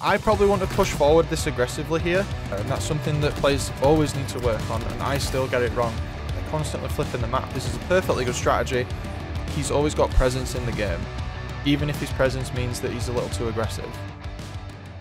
I probably want to push forward this aggressively here, and that's something that players always need to work on, and I still get it wrong. They're constantly flipping the map. This is a perfectly good strategy. He's always got presence in the game, even if his presence means that he's a little too aggressive.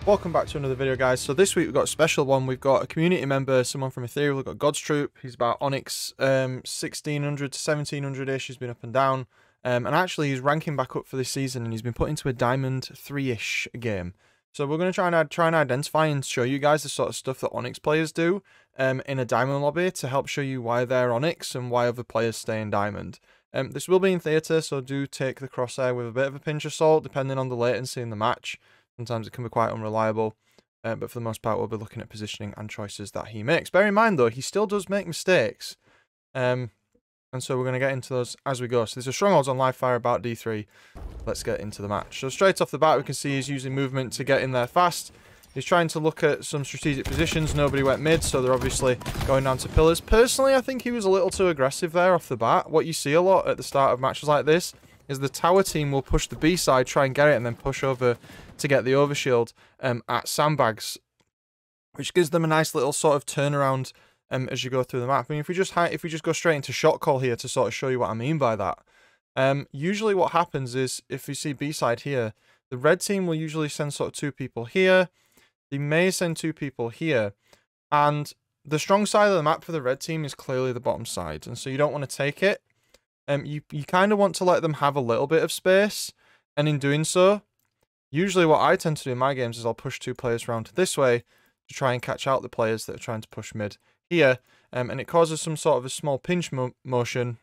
Welcome back to another video, guys. So this week we've got a special one. We've got a community member, someone from Ethereal. We've got God's Troop. He's about Onyx 1600 to 1700-ish. He's been up and down. And actually he's ranking back up for this season, and he's been put into a Diamond 3-ish game. So we're going to try and identify and show you guys the sort of stuff that Onyx players do in a Diamond lobby to help show you why they're Onyx and why other players stay in Diamond. This will be in theatre, so do take the crosshair with a bit of a pinch of salt, depending on the latency in the match. Sometimes it can be quite unreliable, but for the most part, we'll be looking at positioning and choices that he makes. Bear in mind, though, he still does make mistakes, and so we're going to get into those as we go. So there's a Strongholds on Livefire about D3. Let's get into the match. So straight off the bat, we can see he's using movement to get in there fast. He's trying to look at some strategic positions. Nobody went mid, so they're obviously going down to pillars. Personally, I think he was a little too aggressive there off the bat. What you see a lot at the start of matches like this is the tower team will push the B side, try and get it, and then push over to get the overshield at sandbags, which gives them a nice little sort of turnaround as you go through the map. I mean, if we just go straight into shot call here to sort of show you what I mean by that. Usually what happens is, if you see B side here, the red team will usually send sort of 2 people here. They may send 2 people here, and the strong side of the map for the red team is clearly the bottom side, and so you don't want to take it. You kind of want to let them have a little bit of space, and in doing so, usually what I tend to do in my games is I'll push 2 players around this way to try and catch out the players that are trying to push mid here, and it causes some sort of a small pinch motion.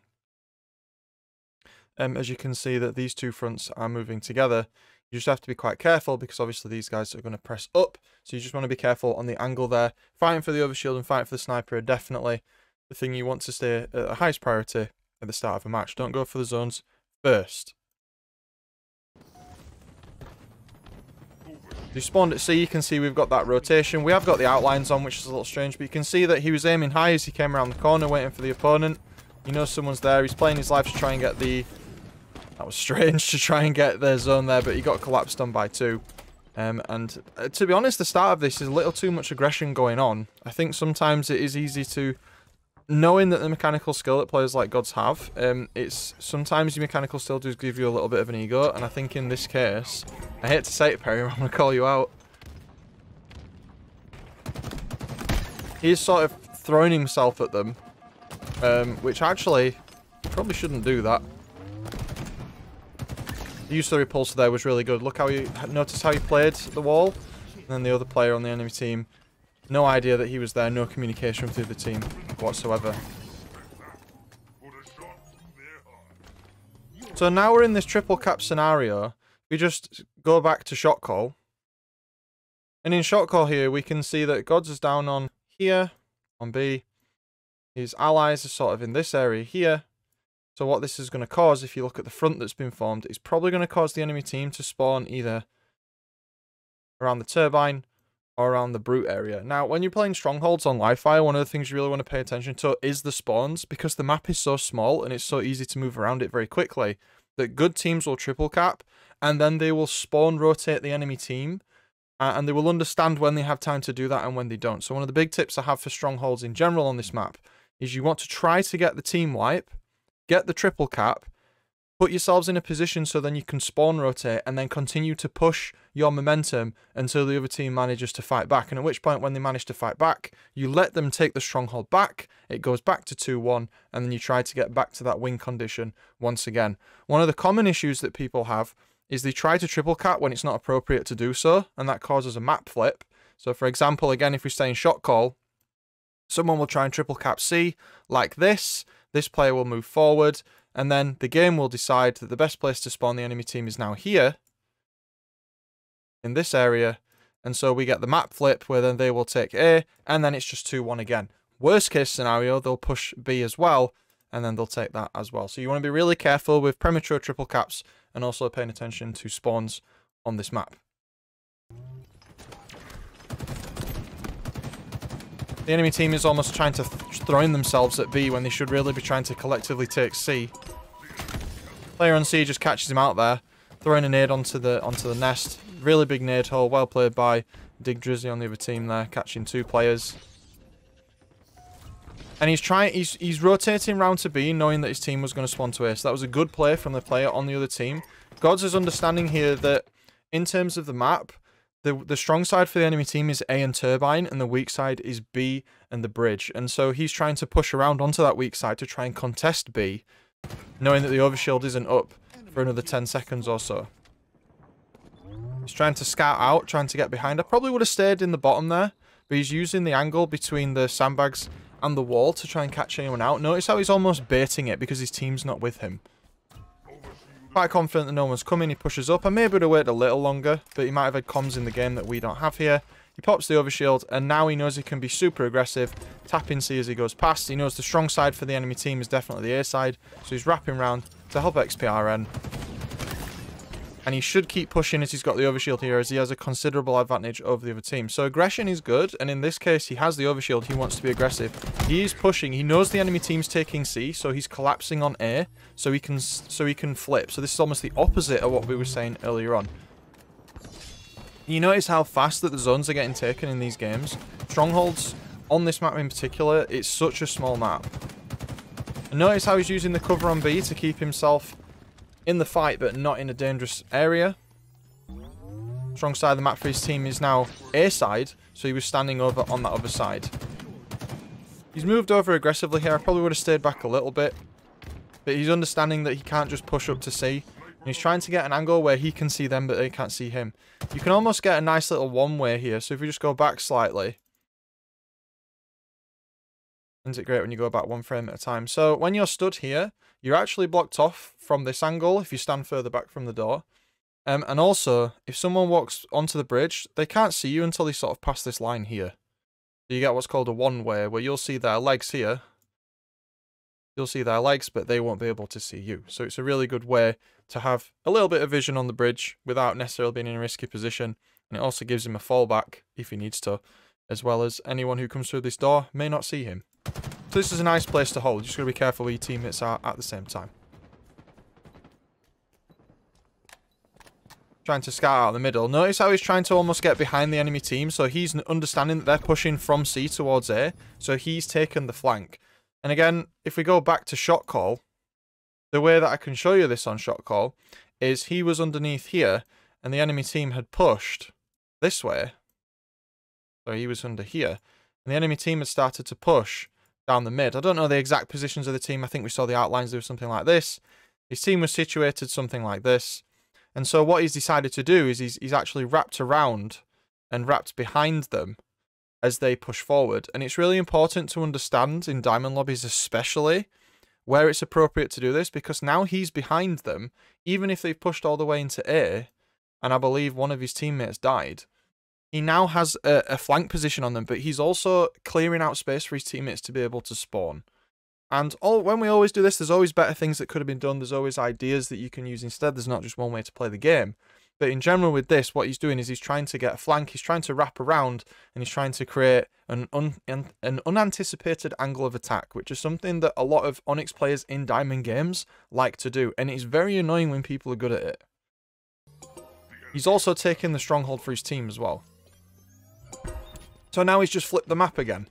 As you can see that these 2 fronts are moving together. You just have to be quite careful, because obviously these guys are going to press up, so you just want to be careful on the angle there. Fighting for the overshield and fighting for the sniper are definitely the thing you want to stay at the highest priority at the start of a match. Don't go for the zones first. You spawned at C, you can see we've got that rotation. We have got the outlines on, which is a little strange, but you can see that he was aiming high as he came around the corner, waiting for the opponent. He knows someone's there. He's playing his life to try and get the... That was strange, to try and get their zone there, but he got collapsed on by 2. And to be honest, the start of this is a little too much aggression going on. I think sometimes it is easy to... Knowing that the mechanical skill that players like Gods have, it's sometimes your mechanical skill does give you a little bit of an ego, and I think in this case, I hate to say it, Perry, I'm going to call you out. He's sort of throwing himself at them, which actually probably shouldn't do that. The use of the repulsor there was really good. Look how he noticed how he played the wall, and then the other player on the enemy team, no idea that he was there, no communication with the other team whatsoever. So now we're in this triple cap scenario. We just go back to shot call. And in shot call here, we can see that Gods is down on here, on B. His allies are sort of in this area here. So what this is going to cause, if you look at the front that's been formed, is probably going to cause the enemy team to spawn either around the turbine or around the brute area. Now, when you're playing Strongholds on Livefire, one of the things you really want to pay attention to is the spawns, because the map is so small and it's so easy to move around it very quickly that good teams will triple cap, and then they will spawn rotate the enemy team, and they will understand when they have time to do that and when they don't. So one of the big tips I have for Strongholds in general on this map is you want to try to get the team wipe, get the triple cap, put yourselves in a position so then you can spawn rotate, and then continue to push your momentum until the other team manages to fight back. And at which point, when they manage to fight back, you let them take the stronghold back, it goes back to 2-1, and then you try to get back to that win condition once again. One of the common issues that people have is they try to triple cap when it's not appropriate to do so, and that causes a map flip. So for example, again, if we stay in shot call, someone will try and triple cap C like this. This player will move forward, and then the game will decide that the best place to spawn the enemy team is now here, in this area, and so we get the map flip where then they will take A, and then it's just 2-1 again. Worst case scenario, they'll push B as well, and then they'll take that as well. So you want to be really careful with premature triple caps, and also paying attention to spawns on this map. The enemy team is almost trying to throw in themselves at B when they should really be trying to collectively take C. Player on C just catches him out there, throwing a nade onto the nest. Really big nade hole. Well played by Dig Drizzy on the other team there, catching 2 players. And he's rotating round to B, knowing that his team was going to spawn to A. So that was a good play from the player on the other team. Gods is understanding here that in terms of the map, the strong side for the enemy team is A and Turbine, and the weak side is B and the bridge. And so he's trying to push around onto that weak side to try and contest B, knowing that the overshield isn't up for another 10 seconds or so. He's trying to scout out, trying to get behind. I probably would have stayed in the bottom there, but he's using the angle between the sandbags and the wall to try and catch anyone out. Notice how he's almost baiting it because his team's not with him. Quite confident that no one's coming. He pushes up. I maybe would have waited a little longer, but he might have had comms in the game that we don't have here. He pops the overshield, and now he knows he can be super aggressive, tapping C as he goes past. He knows the strong side for the enemy team is definitely the A side, so he's wrapping round to help XPRN. And he should keep pushing as he's got the overshield here, as he has a considerable advantage over the other team. So aggression is good, and in this case, he has the overshield. He wants to be aggressive. He is pushing. He knows the enemy team's taking C, so he's collapsing on A, so he can flip. So this is almost the opposite of what we were saying earlier on. You notice how fast that the zones are getting taken in these games. Strongholds, on this map in particular, it's such a small map. And notice how he's using the cover on B to keep himself in the fight, but not in a dangerous area. Strong side of the map for his team is now A side, so he was standing over on that other side. He's moved over aggressively here. I probably would have stayed back a little bit, but he's understanding that he can't just push up to C, and he's trying to get an angle where he can see them, but they can't see him. You can almost get a nice little one-way here, so if we just go back slightly. Isn't it great when you go back 1 frame at a time? So when you're stood here, you're actually blocked off from this angle if you stand further back from the door. And also, if someone walks onto the bridge, they can't see you until they sort of pass this line here. So you get what's called a one-way, where you'll see their legs here. You'll see their legs, but they won't be able to see you. So it's a really good way to have a little bit of vision on the bridge without necessarily being in a risky position. And it also gives him a fallback if he needs to, as well as anyone who comes through this door may not see him. So this is a nice place to hold. You just got to be careful where your teammates are at the same time. Trying to scout out the middle. Notice how he's trying to almost get behind the enemy team. So he's understanding that they're pushing from C towards A. So he's taken the flank. And again, if we go back to shot call, the way that I can show you this on shot call is he was underneath here and the enemy team had pushed this way. So he was under here. And the enemy team had started to push down the mid. I don't know the exact positions of the team. I think we saw the outlines. There was something like this. His team was situated something like this. And so what he's decided to do is he's actually wrapped around and wrapped behind them as they push forward. And it's really important to understand in diamond lobbies especially where it's appropriate to do this, because now he's behind them, even if they've pushed all the way into A, and I believe one of his teammates died. He now has a flank position on them, but he's also clearing out space for his teammates to be able to spawn. And when we always do this, there's always better things that could have been done. There's always ideas that you can use instead. There's not just one way to play the game. But in general with this, what he's doing is he's trying to get a flank, he's trying to wrap around, and he's trying to create an unanticipated angle of attack, which is something that a lot of Onyx players in Diamond games like to do. And it's very annoying when people are good at it. He's also taken the stronghold for his team as well. So now he's just flipped the map again.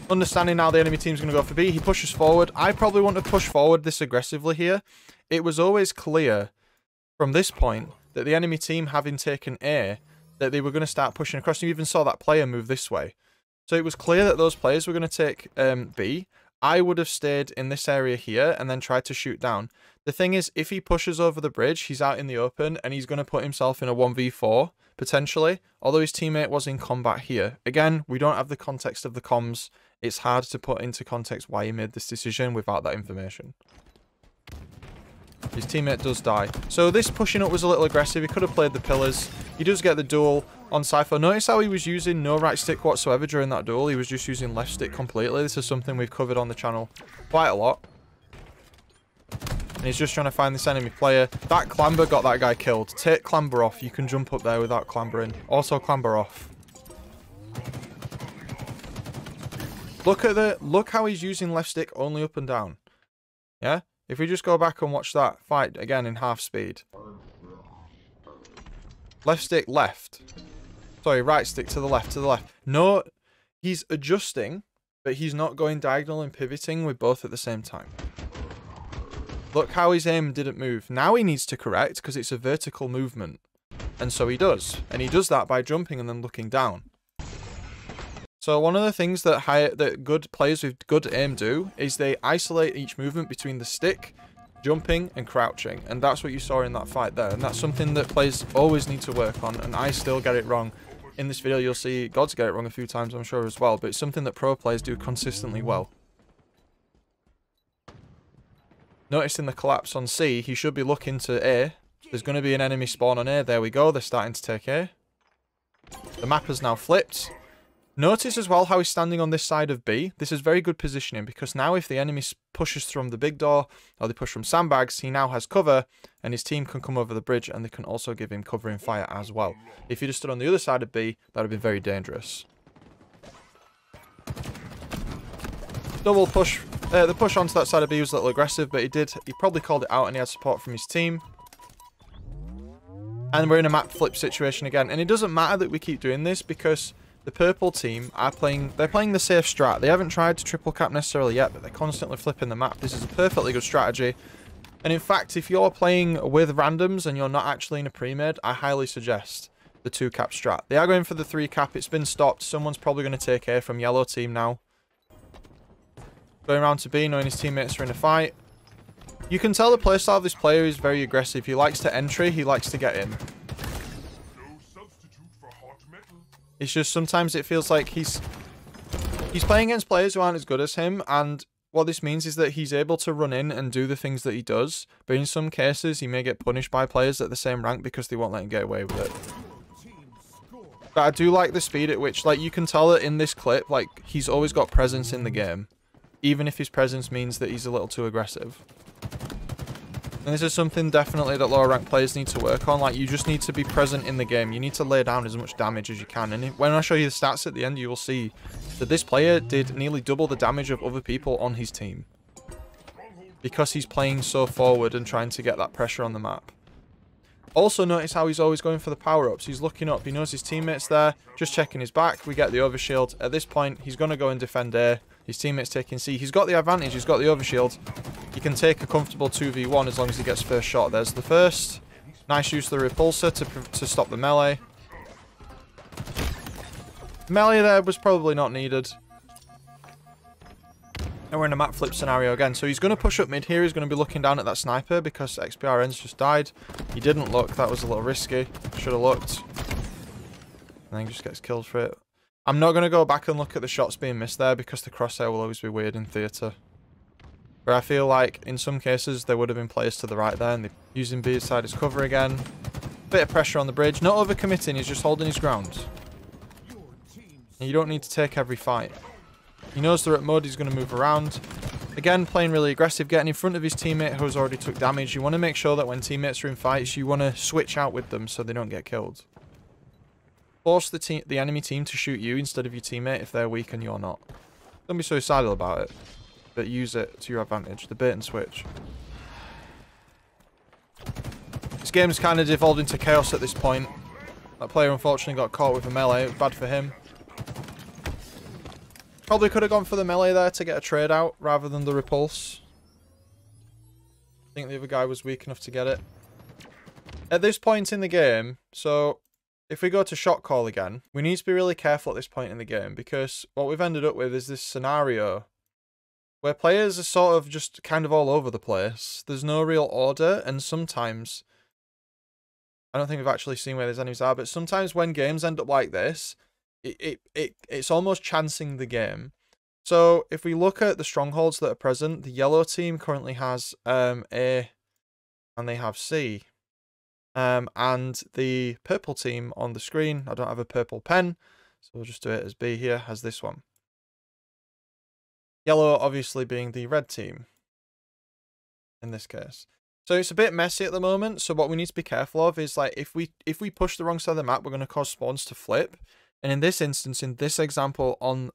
Understanding now the enemy team's going to go for B, he pushes forward. I probably wouldn't have pushed forward this aggressively here. It was always clear from this point that the enemy team, having taken A, that they were going to start pushing across. You even saw that player move this way. So it was clear that those players were going to take B. I would have stayed in this area here and then tried to shoot down. The thing is, if he pushes over the bridge, he's out in the open and he's going to put himself in a 1v4, potentially, although his teammate was in combat here. Again, we don't have the context of the comms. It's hard to put into context why he made this decision without that information. His teammate does die. So this pushing up was a little aggressive. He could have played the pillars. He does get the duel on Cypher. Notice how he was using no right stick whatsoever during that duel. He was just using left stick completely. This is something we've covered on the channel quite a lot. And he's just trying to find this enemy player. That clamber got that guy killed. Take clamber off. You can jump up there without clambering. Also clamber off. Look how he's using left stick only up and down. Yeah? If we just go back and watch that fight again in half speed. Left stick, left. Sorry, right stick to the left, to the left. No, he's adjusting, but he's not going diagonal and pivoting with both at the same time. Look how his aim didn't move. Now he needs to correct because it's a vertical movement. And so he does. And he does that by jumping and then looking down. So one of the things that good players with good aim do is they isolate each movement between the stick, jumping, and crouching. And that's what you saw in that fight there. And that's something that players always need to work on. And I still get it wrong. In this video, you'll see Gods get it wrong a few times, I'm sure, as well. But it's something that pro players do consistently well. Notice in the collapse on C, he should be looking to A. There's going to be an enemy spawn on A. There we go. They're starting to take A. The map has now flipped. Notice as well how he's standing on this side of B. This is very good positioning because now if the enemy pushes from the big door or they push from sandbags, he now has cover and his team can come over the bridge and they can also give him covering fire as well. If he'd have stood on the other side of B, that would have been very dangerous. Double push. The push onto that side of B was a little aggressive, but he probably called it out and he had support from his team. And we're in a map flip situation again. And it doesn't matter that we keep doing this because the purple team they're playing the safe strat. They haven't tried to triple cap necessarily yet, but they're constantly flipping the map. This is a perfectly good strategy. And in fact, if you're playing with randoms and you're not actually in a pre-made, I highly suggest the 2 cap strat. They are going for the 3 cap. It's been stopped. Someone's probably going to take A from yellow team now. Going around to B, knowing his teammates are in a fight. You can tell the playstyle of this player is very aggressive. He likes to entry, he likes to get in. It's just sometimes it feels like he's playing against players who aren't as good as him, and what this means is that he's able to run in and do the things that he does, but in some cases he may get punished by players at the same rank because they won't let him get away with it. But I do like the speed at which, like, you can tell that in this clip, like, he's always got presence in the game. Even if his presence means that he's a little too aggressive. And this is something definitely that lower rank players need to work on. Like, you just need to be present in the game. You need to lay down as much damage as you can. And when I show you the stats at the end, you will see that this player did nearly double the damage of other people on his team. Because he's playing so forward and trying to get that pressure on the map. Also notice how he's always going for the power-ups. He's looking up. He knows his teammate's there. Just checking his back. We get the overshield. At this point, he's going to go and defend A. His teammate's taking C. He's got the advantage. He's got the overshield. He can take a comfortable 2v1 as long as he gets first shot. There's the first. Nice use of the repulsor to stop the melee. Melee there was probably not needed. And we're in a map flip scenario again. So he's going to push up mid here. He's going to be looking down at that sniper because XPRN's just died. He didn't look. That was a little risky. Should have looked. And then he just gets killed for it. I'm not going to go back and look at the shots being missed there because the crosshair will always be weird in theatre. But I feel like in some cases there would have been players to the right there and they're using B side as cover again. Bit of pressure on the bridge. Not overcommitting, he's just holding his ground. And you don't need to take every fight. He knows they're at mud, he's going to move around. Again, playing really aggressive, getting in front of his teammate who's already took damage. You want to make sure that when teammates are in fights, you want to switch out with them so they don't get killed. Force the enemy team to shoot you instead of your teammate if they're weak and you're not. Don't be suicidal about it, but use it to your advantage. The bait and switch. This game's kind of devolved into chaos at this point. That player unfortunately got caught with a melee. It was bad for him. Probably could have gone for the melee there to get a trade out rather than the repulse. I think the other guy was weak enough to get it. At this point in the game, so if we go to shot call again, we need to be really careful at this point in the game because what we've ended up with is this scenario where players are sort of just kind of all over the place. There's no real order, and sometimes, I don't think we've actually seen where these enemies are, but sometimes when games end up like this, it's almost chancing the game. So if we look at the strongholds that are present, the yellow team currently has A and they have C. And the purple team on the screen, I don't have a purple pen, so we'll just do it as B here, has this one. Yellow obviously being the red team in this case. So it's a bit messy at the moment, so what we need to be careful of is, like, if we push the wrong side of the map, we're going to cause spawns to flip. And in this instance, in this example on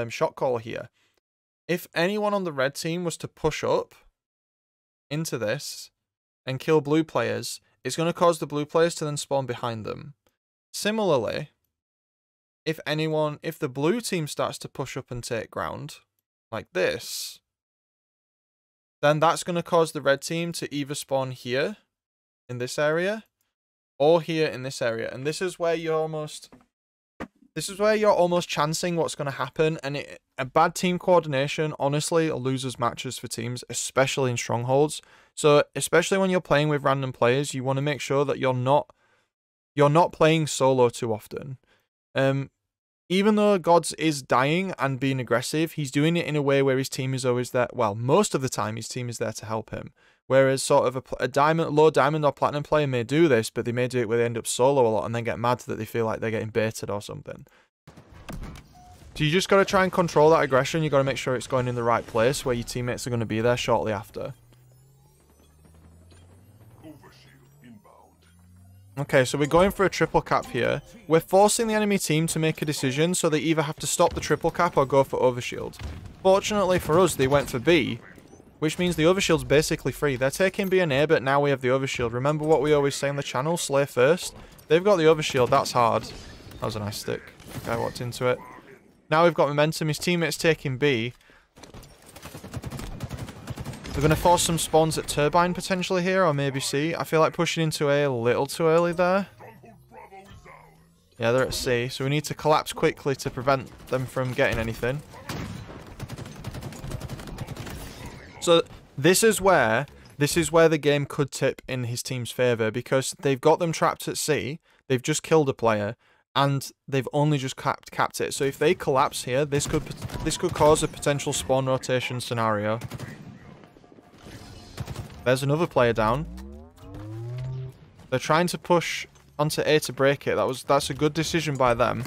shot call here, if anyone on the red team was to push up into this and kill blue players, it's going to cause the blue players to then spawn behind them. Similarly, if the blue team starts to push up and take ground, like this, then that's going to cause the red team to either spawn here, in this area, or here in this area. And this is where you're almost chancing what's going to happen. And a bad team coordination, honestly, loses matches for teams, especially in Strongholds. So, especially when you're playing with random players, you want to make sure that you're not playing solo too often. Even though Gods is dying and being aggressive, he's doing it in a way where his team is always there. Well, most of the time, his team is there to help him. Whereas sort of a low diamond or platinum player may do this, but they may do it where they end up solo a lot and then get mad that they feel like they're getting baited or something. So you just got to try and control that aggression. You got to make sure it's going in the right place where your teammates are going to be there shortly after. Okay, so we're going for a triple cap here. We're forcing the enemy team to make a decision, so they either have to stop the triple cap or go for overshield. Fortunately for us, they went for B, which means the overshield's basically free. They're taking B and A, but now we have the overshield. Remember what we always say on the channel, slay first. They've got the overshield, that's hard. That was a nice stick. Guy walked into it. Now we've got momentum, his teammate's taking B. We're going to force some spawns at Turbine potentially here, or maybe C. I feel like pushing into A little too early there. Yeah, they're at C, so we need to collapse quickly to prevent them from getting anything. So this is where the game could tip in his team's favour, because they've got them trapped at C, they've just killed a player, and they've only just capped it. So if they collapse here, this could cause a potential spawn rotation scenario. There's another player down. They're trying to push onto A to break it. That's a good decision by them.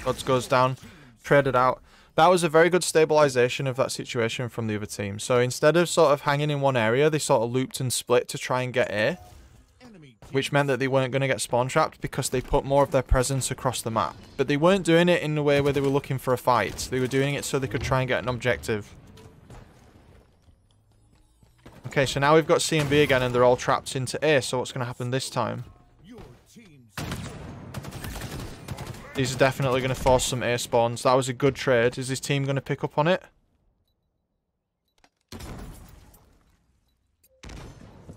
Gods goes down. Traded out. That was a very good stabilization of that situation from the other team. So instead of sort of hanging in one area, they sort of looped and split to try and get A, which meant that they weren't going to get spawn trapped because they put more of their presence across the map. But they weren't doing it in a way where they were looking for a fight. They were doing it so they could try and get an objective. Okay, so now we've got C and B again and they're all trapped into A. So what's going to happen this time? These are definitely going to force some A spawns. That was a good trade. Is his team going to pick up on it?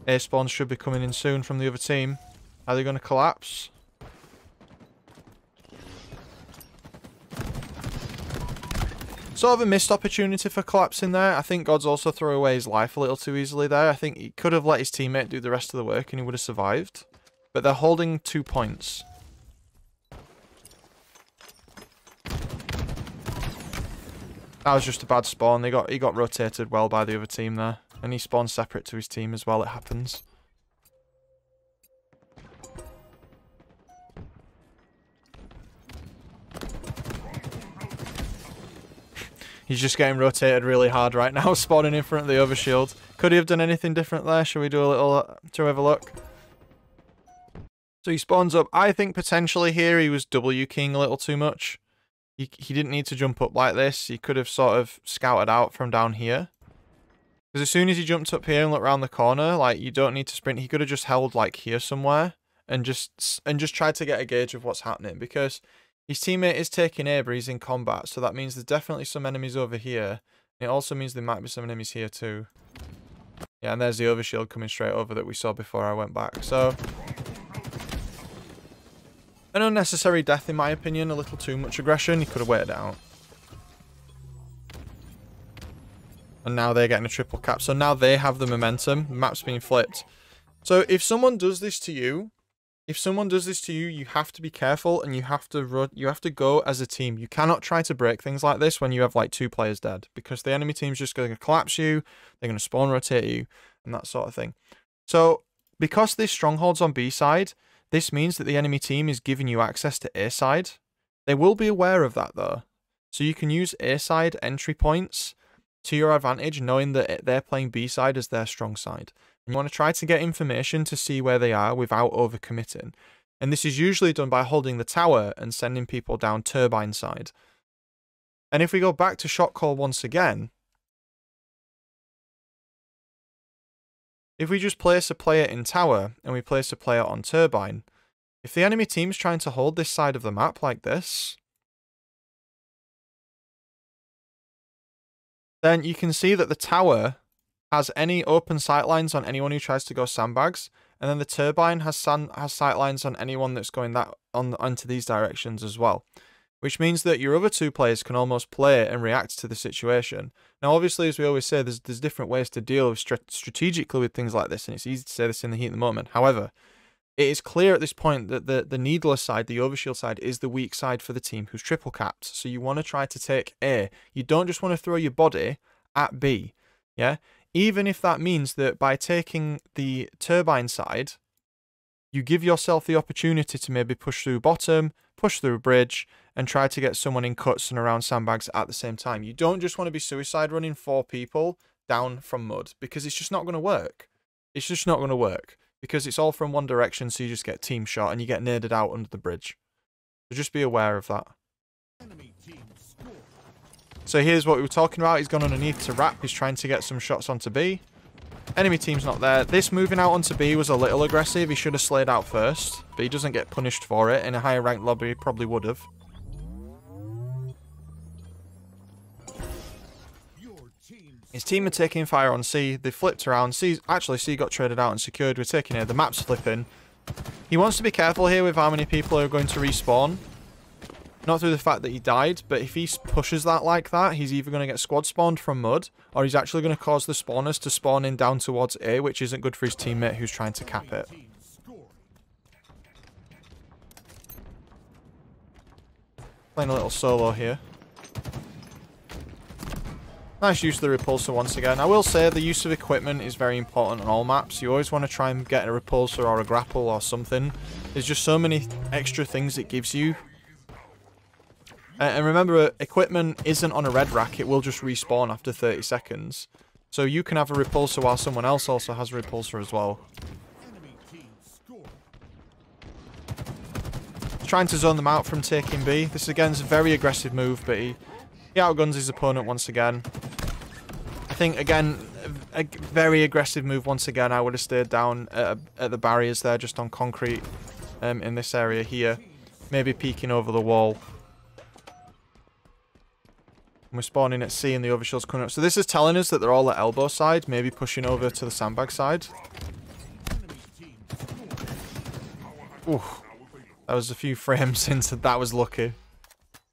A spawns should be coming in soon from the other team. Are they going to collapse? Sort of a missed opportunity for collapsing there. I think Gods also threw away his life a little too easily there. I think he could have let his teammate do the rest of the work and he would have survived. But they're holding 2 points. That was just a bad spawn. He got rotated well by the other team there. And he spawned separate to his team as well, it happens. He's just getting rotated really hard right now, spawning in front of the overshield. Could he have done anything different there? Shall we do a little to have a look? So he spawns up. I think potentially here he was W keying a little too much. He didn't need to jump up like this. He could have sort of scouted out from down here. Because as soon as he jumped up here and looked around the corner, like, you don't need to sprint. He could have just held, like, here somewhere and just tried to get a gauge of what's happening. Because his teammate is taking A, but he's in combat. So that means there's definitely some enemies over here. It also means there might be some enemies here too. Yeah, and there's the overshield coming straight over that we saw before I went back. So an unnecessary death, in my opinion. A little too much aggression. He could have waited it out. And now they're getting a triple cap. So now they have the momentum. The map's being flipped. So if someone does this to you, you have to be careful and you have to go as a team. You cannot try to break things like this when you have like 2 players dead, because the enemy team's just going to collapse you. They're going to spawn rotate you and that sort of thing. So because this Strongholds on B side, this means that the enemy team is giving you access to A side. They will be aware of that though. So you can use A side entry points to your advantage, knowing that they're playing B side as their strong side. And you want to try to get information to see where they are without overcommitting. And this is usually done by holding the tower and sending people down turbine side. And if we go back to shot call once again, if we just place a player in tower and we place a player on turbine, if the enemy team's trying to hold this side of the map like this, then you can see that the tower has any open sightlines on anyone who tries to go sandbags, and then the turbine has sightlines on anyone that's going onto these directions as well. Which means that your other two players can almost play and react to the situation. Now, obviously, as we always say, there's different ways to deal with strategically with things like this, and it's easy to say this in the heat of the moment. However, it is clear at this point that the needless side, the overshield side, is the weak side for the team who's triple capped. So you want to try to take A. You don't just want to throw your body at B. Yeah? Even if that means that by taking the turbine side, you give yourself the opportunity to maybe push through bottom, push through a bridge, and try to get someone in cuts and around sandbags at the same time. You don't just want to be suicide running 4 people down from mud, because it's just not going to work. It's just not going to work, because it's all from one direction, so you just get team shot and you get naded out under the bridge. So just be aware of that. So here's what we were talking about. He's gone underneath to wrap. He's trying to get some shots onto B. Enemy team's not there. This moving out onto B was a little aggressive. He should have slayed out first, but he doesn't get punished for it. In a higher ranked lobby, he probably would have. His team are taking fire on C. They flipped around. C got traded out and secured. We're taking it. The map's flipping. He wants to be careful here with how many people are going to respawn. Not through the fact that he died, but if he pushes that like that, he's either going to get squad spawned from mud, or he's actually going to cause the spawners to spawn in down towards A, which isn't good for his teammate who's trying to cap it. Playing a little solo here. Nice use of the repulsor once again. I will say the use of equipment is very important on all maps. You always want to try and get a repulsor or a grapple or something. There's just so many extra things it gives you. And remember, equipment isn't on a red rack. It will just respawn after 30 seconds. So you can have a repulsor while someone else also has a repulsor as well. Trying to zone them out from taking B. This again is a very aggressive move, but he outguns his opponent once again. I think, again, a very aggressive move once again. I would have stayed down at the barriers there, just on concrete in this area here. Maybe peeking over the wall. And we're spawning at C and the overshield's coming up. So this is telling us that they're all at elbow side, maybe pushing over to the sandbag side. Ooh. That was a few frames into that was lucky.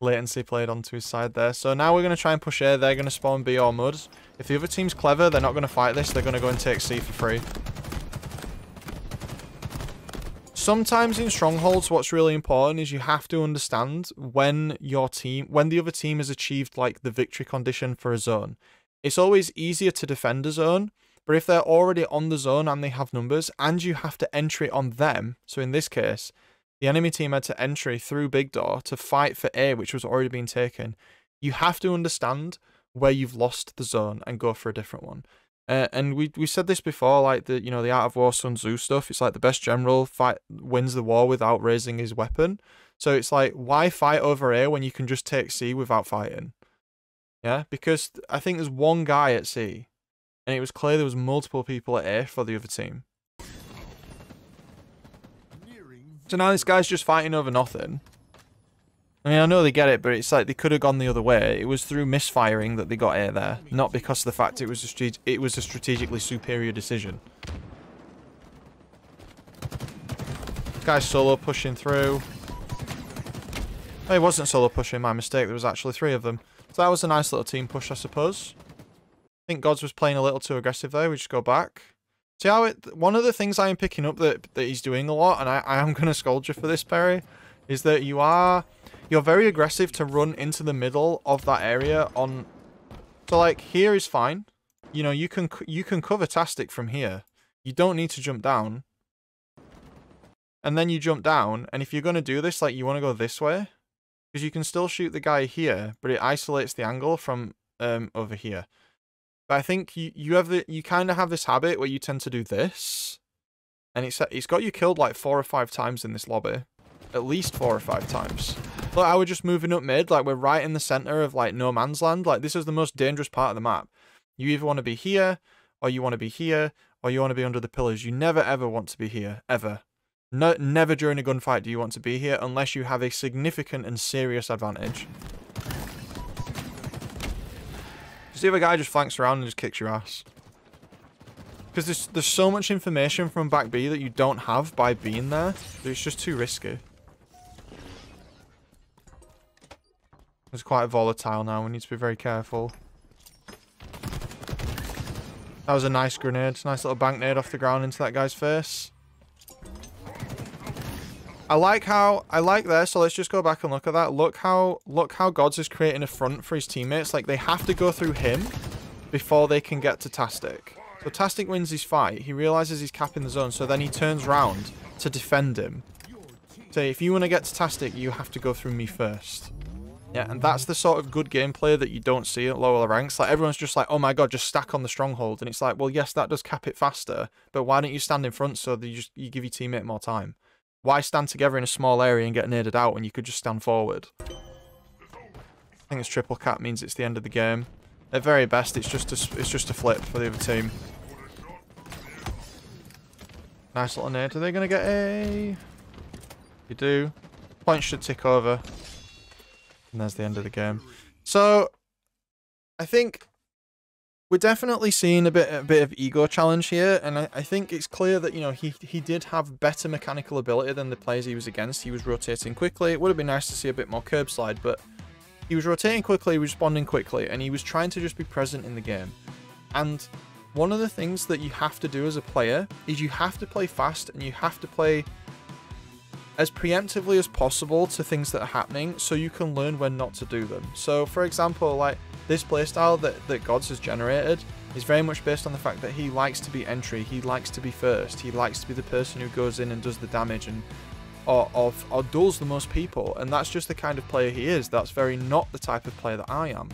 Latency played onto his side there. So now we're going to try and push A. They're going to spawn B or mud. If the other team's clever, they're not going to fight this. They're going to go and take C for free. Sometimes in Strongholds, what's really important is you have to understand when the other team has achieved like the victory condition for a zone. It's always easier to defend a zone, but if they're already on the zone and they have numbers, and you have to entry on them, so in this case, the enemy team had to entry through Big Door to fight for A, which was already being taken. You have to understand where you've lost the zone and go for a different one. And we said this before, like the Art of War Sun Tzu stuff. It's like the best general wins the war without raising his weapon. So it's like, why fight over A when you can just take C without fighting? Yeah, because I think there's one guy at C, and it was clear there was multiple people at A for the other team. So now this guy's just fighting over nothing. I mean, I know they get it, but it's like they could have gone the other way. It was through misfiring that they got A there, not because of the fact it was a strategically superior decision. This guy's solo pushing through. Oh, he wasn't solo pushing, my mistake. There was actually 3 of them. So that was a nice little team push, I suppose. I think Gods was playing a little too aggressive there. We just go back. See how one of the things I am picking up that he's doing a lot, and I am going to scold you for this, Perry, is that you're very aggressive to run into the middle of that area on. So like here is fine. You know, you can cover Tastic from here. You don't need to jump down. And then you jump down, and if you're going to do this, like you want to go this way, because you can still shoot the guy here, but it isolates the angle from over here. But I think you kind of have this habit where you tend to do this, and it's got you killed like 4 or 5 times in this lobby, at least 4 or 5 times. Look, I was just moving up mid. Like, we're right in the center of, like, no man's land. Like, this is the most dangerous part of the map. You either want to be here, or you want to be here, or you want to be under the pillars. You never, ever want to be here. Ever. No, never during a gunfight do you want to be here, unless you have a significant and serious advantage. Just the other guy just flanks around and just kicks your ass. Because there's so much information from back B that you don't have by being there, that it's just too risky. It's quite volatile now, we need to be very careful. That was a nice grenade, nice little bank nade off the ground into that guy's face. I like there, so let's just go back and look at that. Look how Gods is creating a front for his teammates. Like, they have to go through him before they can get to Tastic. So Tastic wins his fight. He realizes he's capping the zone, so then he turns round to defend him. So if you want to get to Tastic, you have to go through me first. Yeah, and that's the sort of good gameplay that you don't see at lower ranks. Like, everyone's just like, oh my god, just stack on the stronghold. And it's like, well, yes, that does cap it faster, but why don't you stand in front so that you give your teammate more time? Why stand together in a small area and get naded out when you could just stand forward? I think it's triple cap means it's the end of the game. At very best, it's just a flip for the other team. Nice little nade. Are they going to get a... You do. Points should tick over. And there's the end of the game. So, I think we're definitely seeing a bit of ego challenge here, and I think it's clear that, you know, he did have better mechanical ability than the players he was against. He was rotating quickly. It would have been nice to see a bit more curb slide, but he was rotating quickly, responding quickly, and he was trying to just be present in the game. And one of the things that you have to do as a player is you have to play fast, and you have to play as preemptively as possible to things that are happening so you can learn when not to do them. So, for example, like, this playstyle that Gods has generated is very much based on the fact that he likes to be entry, he likes to be first, he likes to be the person who goes in and does the damage and or dulls the most people, and that's just the kind of player he is. That's very not the type of player that I am,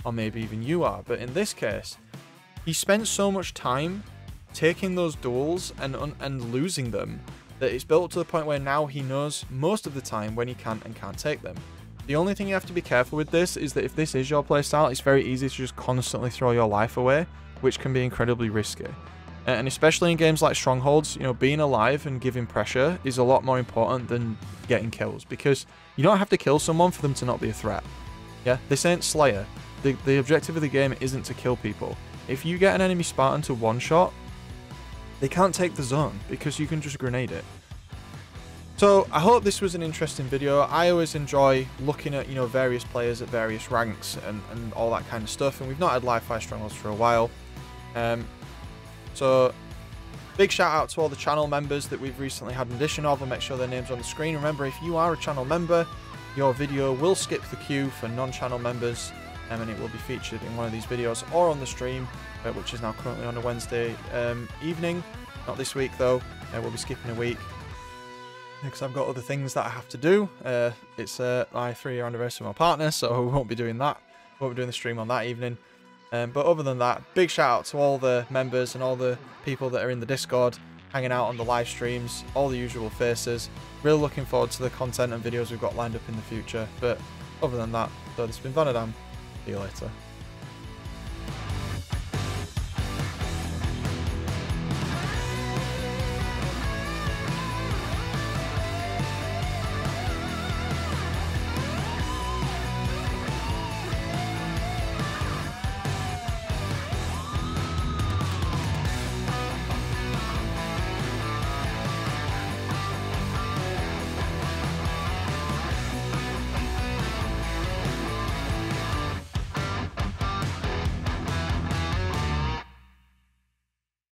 or maybe even you are. But in this case, he spent so much time taking those duels and losing them that it's built to the point where now he knows most of the time when he can and can't take them. The only thing you have to be careful with this is that if this is your playstyle, it's very easy to just constantly throw your life away, which can be incredibly risky. And especially in games like Strongholds, you know, being alive and giving pressure is a lot more important than getting kills, because you don't have to kill someone for them to not be a threat. Yeah, this ain't Slayer. The objective of the game isn't to kill people. If you get an enemy Spartan to one shot, they can't take the zone because you can just grenade it. So I hope this was an interesting video. I always enjoy looking at, you know, various players at various ranks and all that kind of stuff, and we've not had Livefire Strongholds for a while. So big shout out to all the channel members that we've recently had an addition of. I'll make sure their names are on the screen. Remember, if you are a channel member, your video will skip the queue for non-channel members, and it will be featured in one of these videos or on the stream, which is now currently on a Wednesday evening. Not this week though, we'll be skipping a week because I've got other things that I have to do. It's my 3-year anniversary of my partner, so we won't be doing that. We won't be doing the stream on that evening. But other than that, big shout out to all the members and all the people that are in the Discord, hanging out on the live streams, all the usual faces. Really looking forward to the content and videos we've got lined up in the future. But other than that, this has been Vanadam. See you later.